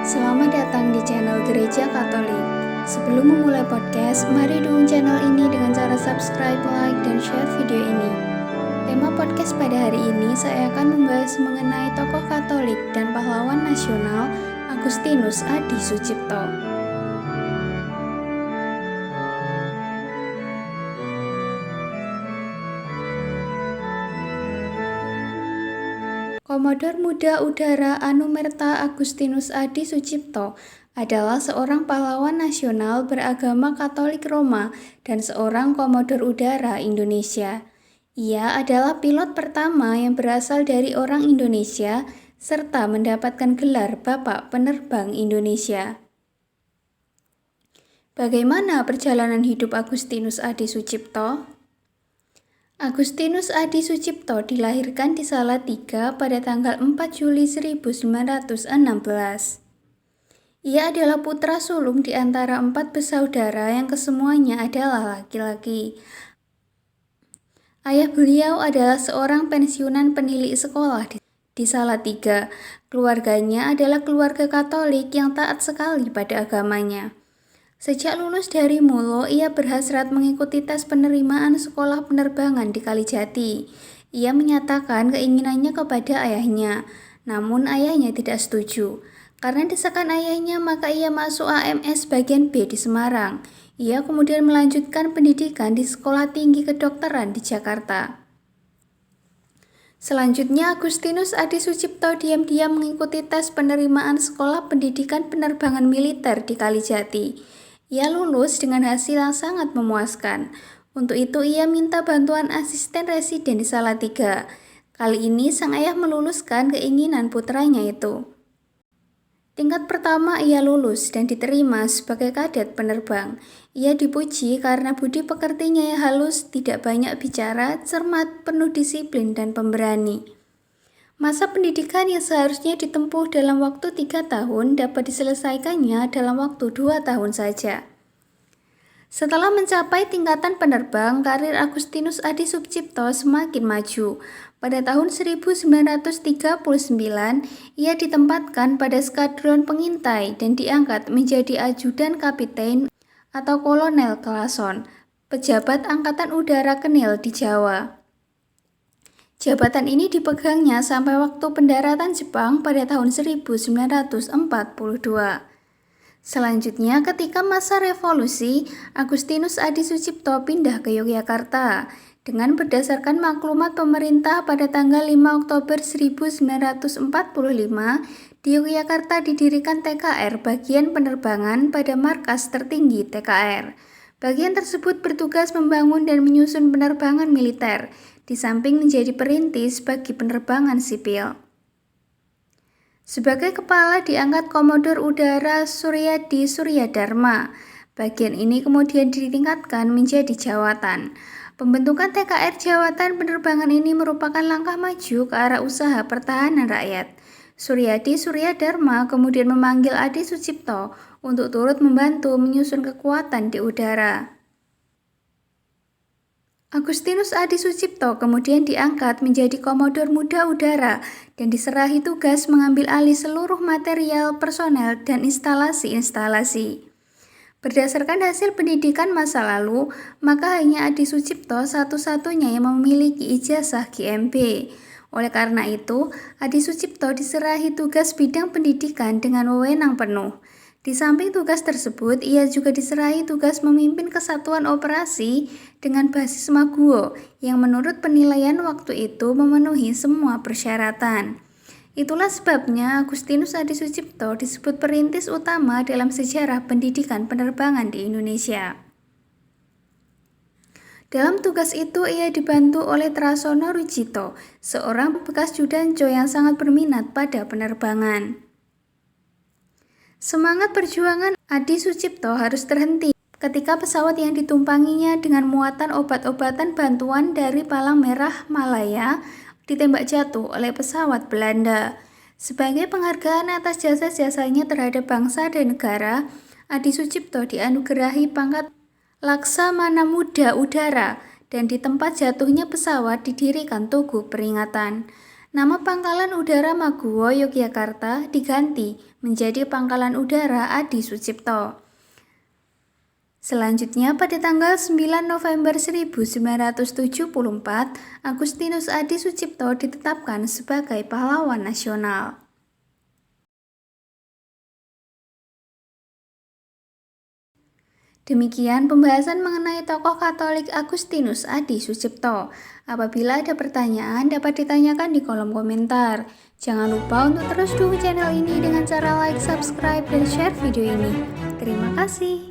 Selamat datang di channel Gereja Katolik. Sebelum memulai podcast, mari dukung channel ini dengan cara subscribe, like, dan share video ini. Tema podcast pada hari ini saya akan membahas mengenai tokoh Katolik dan pahlawan nasional Agustinus Adi Sucipto. Komodor Muda Udara Anumerta Agustinus Adi Sucipto adalah seorang pahlawan nasional beragama Katolik Roma dan seorang komodor udara Indonesia. Ia adalah pilot pertama yang berasal dari orang Indonesia serta mendapatkan gelar Bapak Penerbang Indonesia. Bagaimana perjalanan hidup Agustinus Adi Sucipto? Agustinus Adi Sucipto dilahirkan di Salatiga pada tanggal 4 Juli 1916. Ia adalah putra sulung di antara 4 bersaudara yang kesemuanya adalah laki-laki. Ayah beliau adalah seorang pensiunan penilik sekolah di Salatiga. Keluarganya adalah keluarga Katolik yang taat sekali pada agamanya. Sejak lulus dari Mulo, ia berhasrat mengikuti tes penerimaan sekolah penerbangan di Kalijati. Ia menyatakan keinginannya kepada ayahnya, namun ayahnya tidak setuju. Karena desakan ayahnya, maka ia masuk AMS bagian B di Semarang. Ia kemudian melanjutkan pendidikan di Sekolah Tinggi Kedokteran di Jakarta. Selanjutnya, Agustinus Adi Sucipto diam-diam mengikuti tes penerimaan Sekolah Pendidikan Penerbangan Militer di Kalijati. Ia lulus dengan hasil yang sangat memuaskan. Untuk itu ia minta bantuan asisten residen di Salatiga. Kali ini sang ayah meluluskan keinginan putranya itu. Tingkat pertama ia lulus dan diterima sebagai kadet penerbang. Ia dipuji karena budi pekertinya yang halus, tidak banyak bicara, cermat, penuh disiplin dan pemberani. Masa pendidikan yang seharusnya ditempuh dalam waktu 3 tahun dapat diselesaikannya dalam waktu 2 tahun saja. Setelah mencapai tingkatan penerbang, karir Agustinus Adi Sucipto semakin maju. Pada tahun 1939, ia ditempatkan pada skadron pengintai dan diangkat menjadi ajudan kapiten atau kolonel Klason, pejabat Angkatan Udara Kenil di Jawa. Jabatan ini dipegangnya sampai waktu pendaratan Jepang pada tahun 1942. Selanjutnya, ketika masa revolusi, Agustinus Adi Sucipto pindah ke Yogyakarta. Dengan berdasarkan maklumat pemerintah pada tanggal 5 Oktober 1945, di Yogyakarta didirikan TKR bagian penerbangan pada markas tertinggi TKR. Bagian tersebut bertugas membangun dan menyusun penerbangan militer, di samping menjadi perintis bagi penerbangan sipil. Sebagai kepala diangkat Komodor Udara Suryadi Suryadharma. Bagian ini kemudian ditingkatkan menjadi jawatan. Pembentukan TKR Jawatan Penerbangan ini merupakan langkah maju ke arah usaha pertahanan rakyat. Suryadi Suryadharma kemudian memanggil Adi Sucipto untuk turut membantu menyusun kekuatan di udara. Agustinus Adi Sucipto kemudian diangkat menjadi Komodor Muda Udara dan diserahi tugas mengambil alih seluruh material, personel, dan instalasi-instalasi. Berdasarkan hasil pendidikan masa lalu, maka hanya Adi Sucipto satu-satunya yang memiliki ijazah GMB. Oleh karena itu, Adi Sucipto diserahi tugas bidang pendidikan dengan wewenang penuh. Di samping tugas tersebut, ia juga diserahi tugas memimpin kesatuan operasi dengan basis Maguwo yang menurut penilaian waktu itu memenuhi semua persyaratan. Itulah sebabnya Agustinus Adi Sucipto disebut perintis utama dalam sejarah pendidikan penerbangan di Indonesia. Dalam tugas itu ia dibantu oleh Trasono Rujito, seorang bekas judanco yang sangat berminat pada penerbangan. Semangat perjuangan Adi Sucipto harus terhenti ketika pesawat yang ditumpanginya dengan muatan obat-obatan bantuan dari Palang Merah Malaya ditembak jatuh oleh pesawat Belanda. Sebagai penghargaan atas jasa-jasanya terhadap bangsa dan negara, Adi Sucipto dianugerahi pangkat Laksamana Muda Udara dan di tempat jatuhnya pesawat didirikan tugu peringatan. Nama Pangkalan Udara Maguwo, Yogyakarta diganti menjadi Pangkalan Udara Adi Sucipto. Selanjutnya, pada tanggal 9 November 1974, Agustinus Adi Sucipto ditetapkan sebagai pahlawan nasional. Demikian pembahasan mengenai tokoh Katolik Agustinus Adi Sucipto. Apabila ada pertanyaan, dapat ditanyakan di kolom komentar. Jangan lupa untuk terus dukung channel ini dengan cara like, subscribe, dan share video ini. Terima kasih.